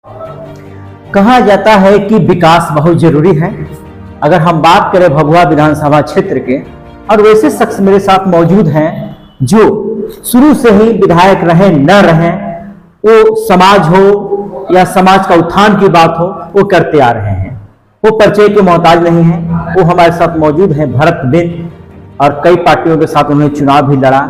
कहा जाता है कि विकास बहुत जरूरी है। अगर हम बात करें भभुआ विधानसभा क्षेत्र के, और वैसे शख्स मेरे साथ मौजूद हैं जो शुरू से ही विधायक रहे न रहे, वो समाज हो या समाज का उत्थान की बात हो, वो करते आ रहे हैं। वो परिचय के मोहताज नहीं है। वो हमारे साथ मौजूद हैं भरत बिंद, और कई पार्टियों के साथ उन्होंने चुनाव भी लड़ा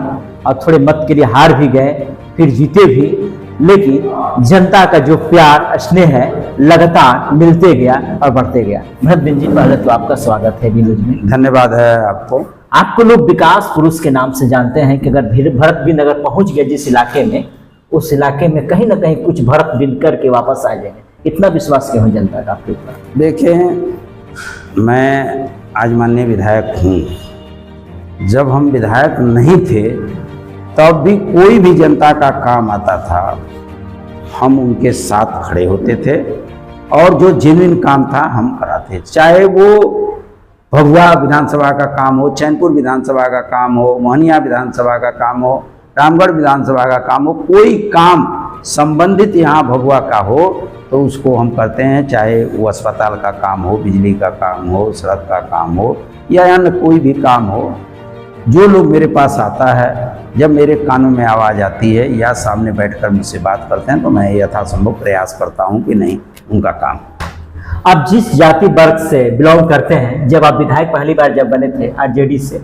और थोड़े मत के लिए हार भी गए, फिर जीते भी, लेकिन जनता का जो प्यार स्नेह है लगातार मिलते गया और बढ़ते गया। भरत बिंद जी, पहले तो आपका स्वागत है न्यूज में। धन्यवाद है आपको। आपको लोग विकास पुरुष के नाम से जानते हैं कि अगर भरत बिंद अगर पहुंच गए जिस इलाके में, उस इलाके में कहीं ना कहीं कुछ भरत बिंद करके वापस आ जाएंगे। इतना विश्वास क्यों है जनता का आपके ऊपर? देखें, मैं आज माननीय विधायक हूँ। जब हम विधायक नहीं थे तब भी कोई भी जनता का काम आता था, हम उनके साथ खड़े होते थे और जो जेन्युइन काम था हम कराते। चाहे वो भभुआ विधानसभा का काम हो, चैनपुर विधानसभा का काम हो, मोहनिया विधानसभा का काम हो, रामगढ़ विधानसभा का काम हो, कोई काम संबंधित यहाँ भभुआ का हो तो उसको हम करते हैं। चाहे वो अस्पताल का काम हो, बिजली का काम हो, सड़क का काम हो या अन्य कोई भी काम हो, जो लोग मेरे पास आता है, जब मेरे कानों में आवाज़ आती है या सामने बैठकर मुझसे बात करते हैं तो मैं यथासंभव प्रयास करता हूं कि नहीं, उनका काम। आप जिस जाति वर्ग से बिलोंग करते हैं, जब आप विधायक पहली बार जब बने थे आरजेडी से,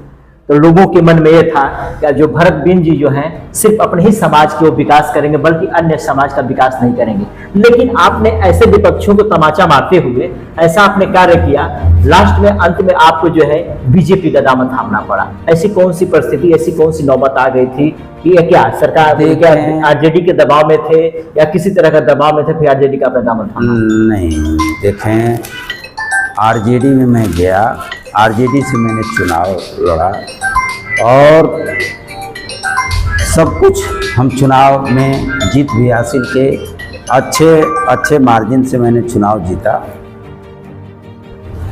तो लोगों के मन में ये था कि जो भरत बिंद जी जो हैं सिर्फ अपने ही समाज के वो विकास करेंगे, बल्कि अन्य समाज का विकास नहीं करेंगे। लेकिन आपने ऐसे विपक्षों को तमाचा मारते हुए ऐसा आपने कार्य किया, लास्ट में अंत में आपको जो है बीजेपी का दामन थामना पड़ा। ऐसी कौन सी परिस्थिति, ऐसी कौन सी नौबत आ गई थी कि क्या सरकार आरजेडी के दबाव में थे या किसी तरह का दबाव में थे, फिर आरजेडी का दामन थामा? नहीं, देखें, आरजेडी में मैं गया, आरजेडी से मैंने चुनाव लड़ा और सब कुछ हम चुनाव में जीत भी हासिल के, अच्छे मार्जिन से मैंने चुनाव जीता,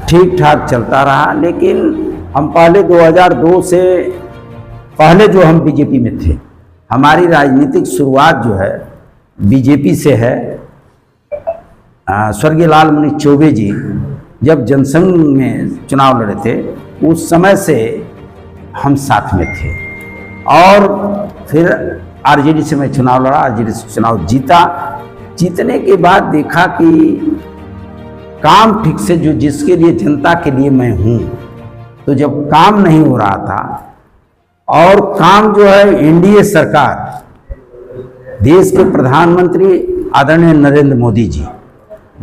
ठीक ठाक चलता रहा। लेकिन हम पहले 2002 से पहले जो हम बीजेपी में थे, हमारी राजनीतिक शुरुआत जो है बीजेपी से है। स्वर्गीय लालमणि चौबे जी जब जनसंघ में चुनाव लड़े थे उस समय से हम साथ में थे, और फिर आरजेडी से मैं चुनाव लड़ा, आरजेडी से चुनाव जीता। जीतने के बाद देखा कि काम ठीक से जो जिसके लिए जनता के लिए मैं हूँ, तो जब काम नहीं हो रहा था और काम जो है एनडीए सरकार, देश के प्रधानमंत्री आदरणीय नरेंद्र मोदी जी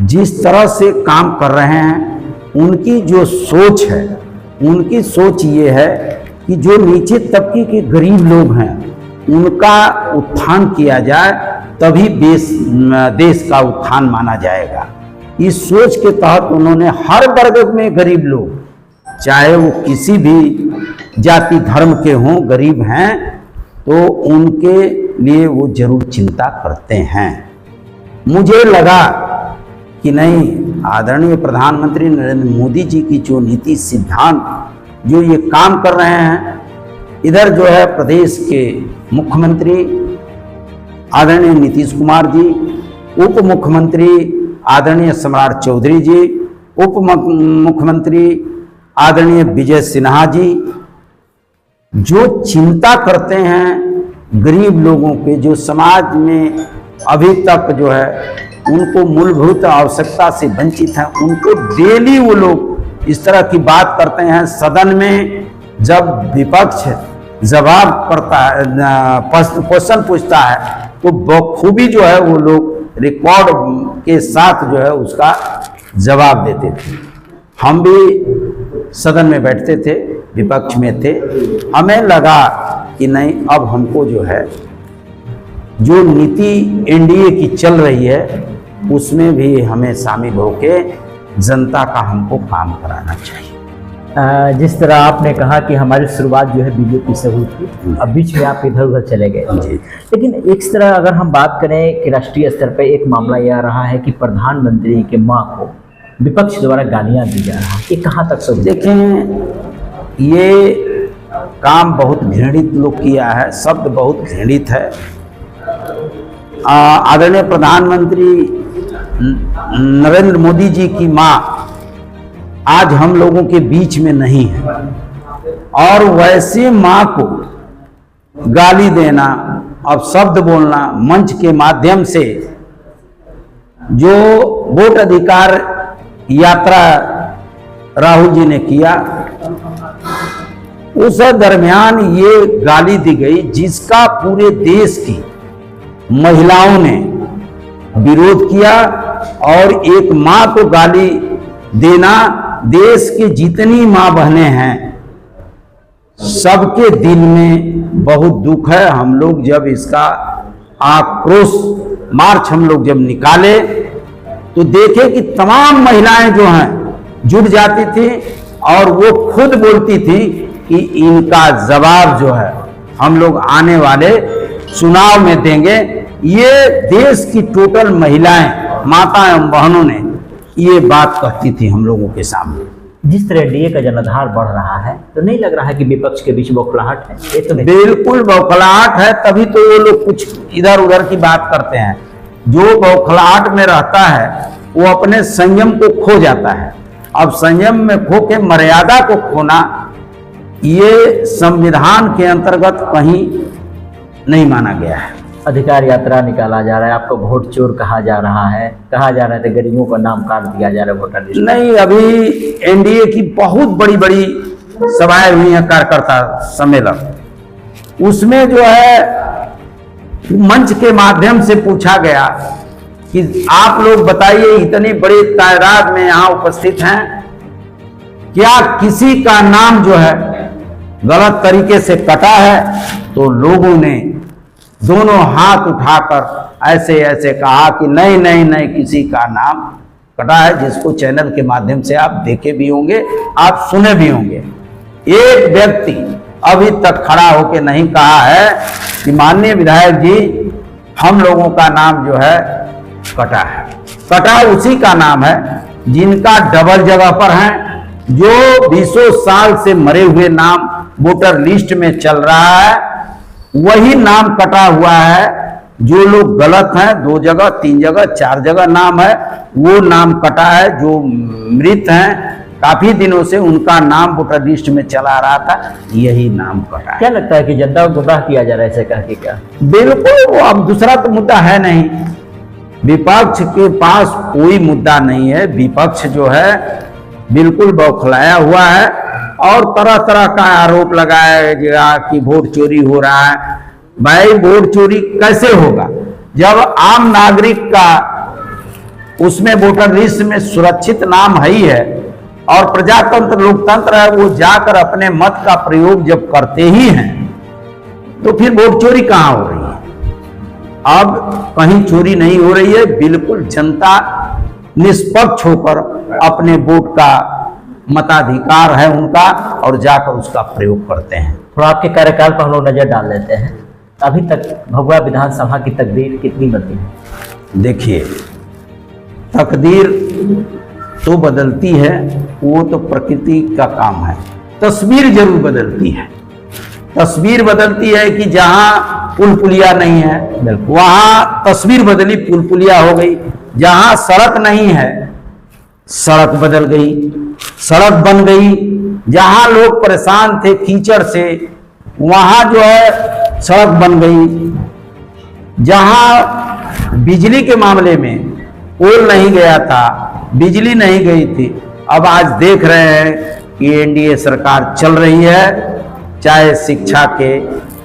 जिस तरह से काम कर रहे हैं, उनकी जो सोच है, उनकी सोच ये है कि जो नीचे तबके के गरीब लोग हैं उनका उत्थान किया जाए, तभी देश का उत्थान माना जाएगा। इस सोच के तहत उन्होंने हर वर्ग में गरीब लोग, चाहे वो किसी भी जाति धर्म के हों, गरीब हैं तो उनके लिए वो जरूर चिंता करते हैं। मुझे लगा कि नहीं, आदरणीय प्रधानमंत्री नरेंद्र मोदी जी की जो नीति सिद्धांत जो ये काम कर रहे हैं, इधर जो है प्रदेश के मुख्यमंत्री आदरणीय नीतीश कुमार जी, उप मुख्यमंत्री आदरणीय सम्राट चौधरी जी, उप मुख्यमंत्री आदरणीय विजय सिन्हा जी, जो चिंता करते हैं गरीब लोगों के, जो समाज में अभी तक जो है उनको मूलभूत आवश्यकता से वंचित हैं, उनको डेली वो लोग इस तरह की बात करते हैं। सदन में जब विपक्ष जवाब करता है, क्वेश्चन पूछता है, तो बखूबी जो है वो लोग रिकॉर्ड के साथ जो है उसका जवाब देते थे। हम भी सदन में बैठते थे, विपक्ष में थे। हमें लगा कि नहीं, अब हमको जो है जो नीति एनडीए की चल रही है उसमें भी हमें शामिल होके जनता का हमको काम कराना चाहिए। जिस तरह आपने कहा कि हमारी शुरुआत जो है बीजेपी से हुई थी, अब बीच में आप इधर उधर चले गए, लेकिन एक तरह अगर हम बात करें कि राष्ट्रीय स्तर पर एक मामला यह रहा है कि प्रधानमंत्री के मां को विपक्ष द्वारा गालियां दी जा रहा है, ये कहाँ तक सच? देखें, ये काम बहुत घृणित लोग किया है, शब्द बहुत घृणित है। आदरणीय प्रधानमंत्री नरेंद्र मोदी जी की माँ आज हम लोगों के बीच में नहीं है, और वैसे माँ को गाली देना और शब्द बोलना मंच के माध्यम से, जो वोट अधिकार यात्रा राहुल जी ने किया, उस दरमियान ये गाली दी गई जिसका पूरे देश की महिलाओं ने विरोध किया। और एक मां को गाली देना, देश के जितनी मां बहनें हैं सबके दिल में बहुत दुख है। हम लोग जब इसका आक्रोश मार्च हम लोग जब निकाले तो देखे कि तमाम महिलाएं जो हैं जुट जाती थी और वो खुद बोलती थी कि इनका जवाब जो है हम लोग आने वाले चुनाव में देंगे। ये देश की टोटल महिलाएं, माता एवं बहनों ने ये बात कहती थी हम लोगों के सामने। जिस तरह एनडीए का जनाधार बढ़ रहा है तो नहीं लग रहा है कि विपक्ष के बीच बौखलाहट है? ये तो बिल्कुल बौखलाहट है, तभी तो वो लोग कुछ इधर उधर की बात करते हैं। जो बौखलाहट में रहता है वो अपने संयम को खो जाता है। अब संयम में खो के मर्यादा को खोना ये संविधान के अंतर्गत कहीं नहीं माना गया है। अधिकार यात्रा निकाला जा रहा है, आपको वोट चोर कहा जा रहा है, तो गरीबों का नाम काट दिया जा रहा है वोटर लिस्ट। नहीं, अभी एनडीए की बहुत बड़ी बड़ी सभाएं हुई हैं, कार्यकर्ता सम्मेलन, उसमें जो है मंच के माध्यम से पूछा गया कि आप लोग बताइए, इतनी बड़ी तादाद में यहाँ उपस्थित हैं, क्या किसी का नाम जो है गलत तरीके से कटा है? तो लोगों ने दोनों हाथ उठाकर ऐसे ऐसे कहा कि नहीं नहीं नहीं, किसी का नाम कटा है, जिसको चैनल के माध्यम से आप देखे भी होंगे, आप सुने भी होंगे। एक व्यक्ति अभी तक खड़ा होकर नहीं कहा है कि माननीय विधायक जी, हम लोगों का नाम जो है कटा है। कटा उसी का नाम है जिनका डबल जगह पर है, जो 20 साल से मरे हुए नाम वोटर लिस्ट में चल रहा है, वही नाम कटा हुआ है। जो लोग गलत हैं, 2 जगह 3 जगह 4 जगह नाम है, वो नाम कटा है। जो मृत हैं, काफी दिनों से उनका नाम वोटर लिस्ट में चला रहा था, यही नाम कटा है। क्या लगता है कि जनता को गुमराह किया जा रहा है ऐसे कह के? क्या बिल्कुल, वो अब दूसरा तो मुद्दा है नहीं, विपक्ष के पास कोई मुद्दा नहीं है। विपक्ष जो है बिल्कुल बौखलाया हुआ है और तरह तरह का आरोप लगाया गया कि वोट चोरी हो रहा है। भाई, वोट चोरी कैसे होगा जब आम नागरिक का उसमें वोटर लिस्ट में सुरक्षित नाम है ही है, और प्रजातंत्र लोकतंत्र है, वो जाकर अपने मत का प्रयोग जब करते ही हैं, तो फिर वोट चोरी कहां हो रही है? अब कहीं चोरी नहीं हो रही है। बिल्कुल जनता निष्पक्ष होकर अपने वोट का मताधिकार है उनका, और जाकर उसका प्रयोग करते हैं। थोड़ा आपके कार्यकाल पर हम लोग नजर डाल लेते हैं। अभी तक भभुआ विधानसभा की तकदीर कितनी बदली है? देखिए, तकदीर तो बदलती है, वो तो प्रकृति का काम है। तस्वीर जरूर बदलती है। तस्वीर बदलती है कि जहां पुल पुलिया नहीं है वहां तस्वीर बदली, पुल पुलिया हो गई। जहां सड़क नहीं है, सड़क बदल गई, सड़क बन गई। जहां लोग परेशान थे कीचड़ से, वहां जो है सड़क बन गई। जहां बिजली के मामले में पोल नहीं गया था, बिजली नहीं गई थी, अब आज देख रहे हैं कि एनडीए सरकार चल रही है। चाहे शिक्षा के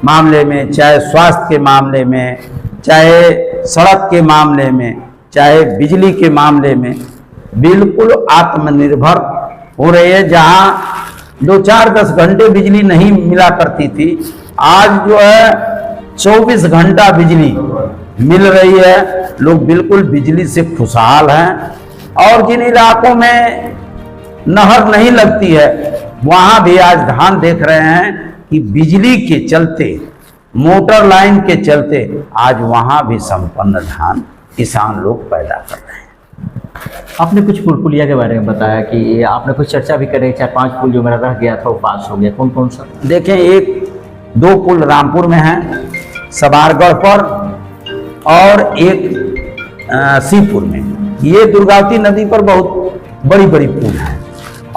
मामले में, चाहे स्वास्थ्य के मामले में, चाहे सड़क के मामले में, चाहे बिजली के मामले में, बिल्कुल आत्मनिर्भर हो रही है। जहां 2-4-10 घंटे बिजली नहीं मिला करती थी, आज जो है 24 घंटा बिजली मिल रही है। लोग बिल्कुल बिजली से खुशहाल हैं। और जिन इलाकों में नहर नहीं लगती है, वहां भी आज धान देख रहे हैं कि बिजली के चलते, मोटर लाइन के चलते आज वहां भी संपन्न धान किसान लोग पैदा कर रहे हैं। आपने कुछ पुल पुलिया के बारे में बताया कि आपने कुछ चर्चा भी करी, 4-5 पुल जो मेरा रह गया था वो पास हो गया। कौन कौन सा? देखें, 1-2 पुल रामपुर में है, सबारगढ़ पर, और एक शिवपुर में। ये दुर्गावती नदी पर बहुत बड़ी बड़ी पुल है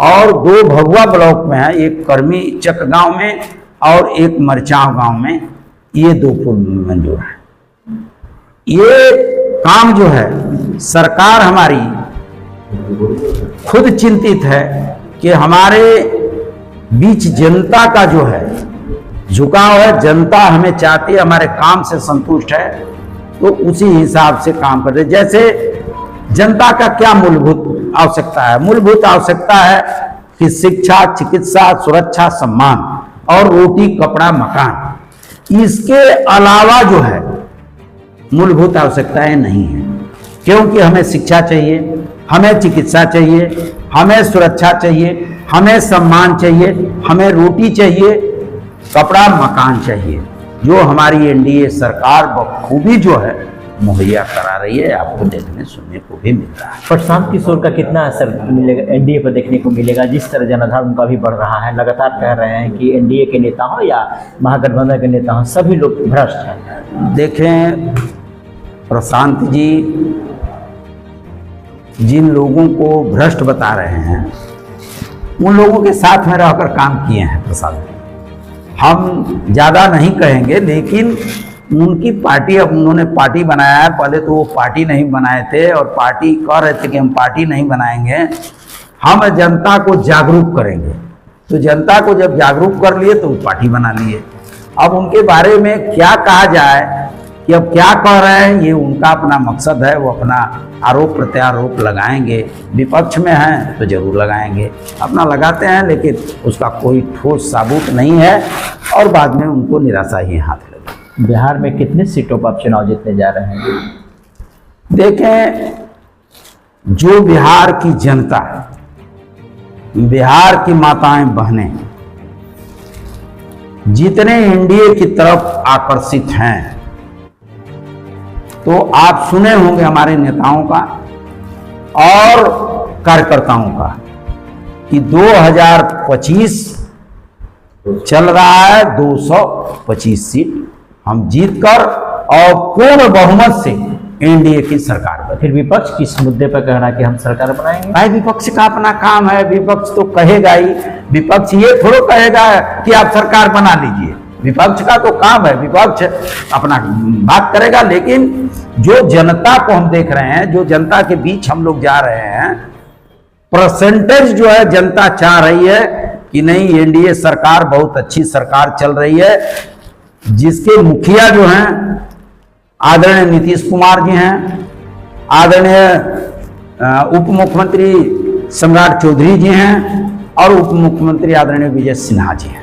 और 2 भगुआ ब्लॉक में है, एक कर्मी चक गांव में और एक मरचाव गांव में, ये 2 पुल मंजूर है। ये काम जो है सरकार हमारी खुद चिंतित है कि हमारे बीच जनता का जो है झुकाव है, जनता हमें चाहती है, हमारे काम से संतुष्ट है, तो उसी हिसाब से काम कर रहे। जैसे जनता का क्या मूलभूत आवश्यकता है? मूलभूत आवश्यकता है कि शिक्षा, चिकित्सा, सुरक्षा, सम्मान और रोटी, कपड़ा, मकान। इसके अलावा जो है मूलभूत आवश्यकताएं नहीं है, क्योंकि हमें शिक्षा चाहिए, हमें चिकित्सा चाहिए, हमें सुरक्षा चाहिए, हमें सम्मान चाहिए, हमें रोटी चाहिए, कपड़ा, मकान चाहिए, जो हमारी एनडीए सरकार बखूबी जो है मुहैया करा रही है। आपको देखने सुनने को भी मिल रहा है। प्रशांत किशोर का कितना असर मिलेगा एनडीए पर देखने को मिलेगा? जिस तरह जनाधार उनका भी बढ़ रहा है, लगातार कह रहे हैं कि एनडीए के नेता हो या महागठबंधन के नेता हो, सभी लोग भ्रष्ट हैं। देखें प्रशांत जी जिन लोगों को भ्रष्ट बता रहे हैं उन लोगों के साथ में रहकर काम किए हैं प्रशांत जी। हम ज़्यादा नहीं कहेंगे, लेकिन उनकी पार्टी, अब उन्होंने पार्टी बनाया है, पहले तो वो पार्टी नहीं बनाए थे और पार्टी कह रहे थे कि हम पार्टी नहीं बनाएंगे, हम जनता को जागरूक करेंगे। तो जनता को जब जागरूक कर लिए तो वो पार्टी बना लिए। अब उनके बारे में क्या कहा जाए कि अब क्या कह रहे हैं, ये उनका अपना मकसद है, वो अपना आरोप प्रत्यारोप लगाएंगे। विपक्ष में हैं तो जरूर लगाएंगे, अपना लगाते हैं, लेकिन उसका कोई ठोस सबूत नहीं है और बाद में उनको निराशा ही हाथ लगे। बिहार में कितने सीटों पर आप चुनाव जीतने जा रहे हैं? देखें, जो बिहार की जनता, बिहार की माताएं बहनें जितने एनडीए की तरफ आकर्षित हैं, तो आप सुने होंगे हमारे नेताओं का और कार्यकर्ताओं का कि 2025 चल रहा है, 225 सीट हम जीतकर और पूर्ण बहुमत से एनडीए की सरकार बने। फिर विपक्ष किस मुद्दे पर कह रहा है कि हम सरकार बनाएंगे? भाई विपक्ष का अपना काम है, विपक्ष तो कहेगा ही। विपक्ष ये थोड़ा कहेगा कि आप सरकार बना लीजिए, विपक्ष का तो काम है, विपक्ष अपना बात करेगा। लेकिन जो जनता को हम देख रहे हैं, जो जनता के बीच हम लोग जा रहे हैं, परसेंटेज जो है जनता चाह रही है कि नहीं, एनडीए सरकार बहुत अच्छी सरकार चल रही है, जिसके मुखिया जो हैं आदरणीय नीतीश कुमार जी हैं, आदरणीय उप मुख्यमंत्री सम्राट चौधरी जी हैं और उप मुख्यमंत्री आदरणीय विजय सिन्हा जी हैं,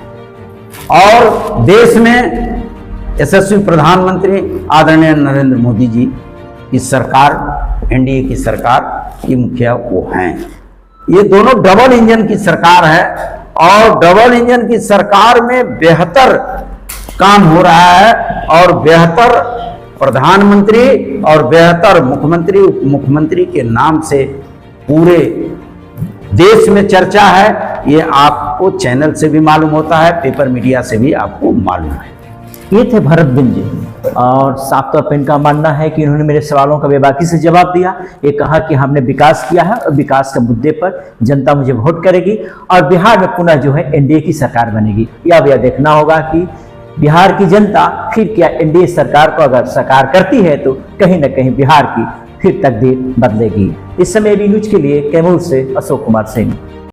और देश में यशस्वी प्रधानमंत्री आदरणीय नरेंद्र मोदी जी की सरकार, एनडीए की सरकार की मुखिया वो हैं। ये दोनों डबल इंजन की सरकार है और डबल इंजन की सरकार में बेहतर काम हो रहा है और बेहतर प्रधानमंत्री और बेहतर मुख्यमंत्री, उप मुख्यमंत्री के नाम से पूरे देश में चर्चा है। ये आपको चैनल से भी मालूम होता है, पेपर मीडिया से भी आपको मालूम है। ये थे भरत बिंद जी और साफ तौर पर इनका मानना है कि इन्होंने मेरे सवालों का बेबाकी से जवाब दिया। ये कहा कि हमने विकास किया है और विकास के मुद्दे पर जनता मुझे वोट करेगी और बिहार में पुनः जो है एनडीए की सरकार बनेगी। अब यह देखना होगा कि बिहार की जनता फिर क्या एनडीए सरकार को अगर साकार करती है तो कहीं न कहीं बिहार की फिर तकदीर बदलेगी। इस समय बी न्यूज के लिए कैमूर से अशोक कुमार सिंह।